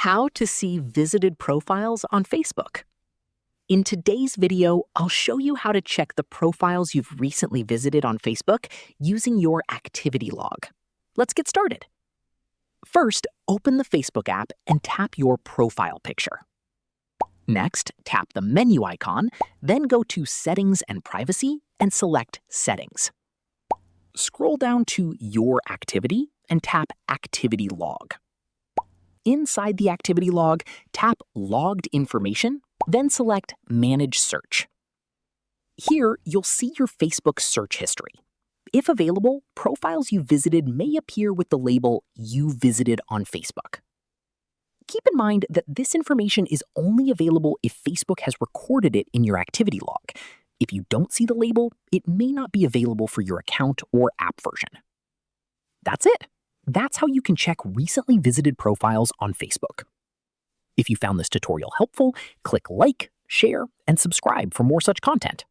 How to see visited profiles on Facebook. In today's video, I'll show you how to check the profiles you've recently visited on Facebook using your activity log. Let's get started. First, open the Facebook app and tap your profile picture. Next, tap the menu icon, then go to Settings and Privacy and select Settings. Scroll down to Your Activity and tap Activity Log. Inside the activity log, tap Logged Information, then select Manage Search. Here, you'll see your Facebook search history. If available, profiles you visited may appear with the label You Visited on Facebook. Keep in mind that this information is only available if Facebook has recorded it in your activity log. If you don't see the label, it may not be available for your account or app version. That's it. That's how you can check recently visited profiles on Facebook. If you found this tutorial helpful, click like, share, and subscribe for more such content.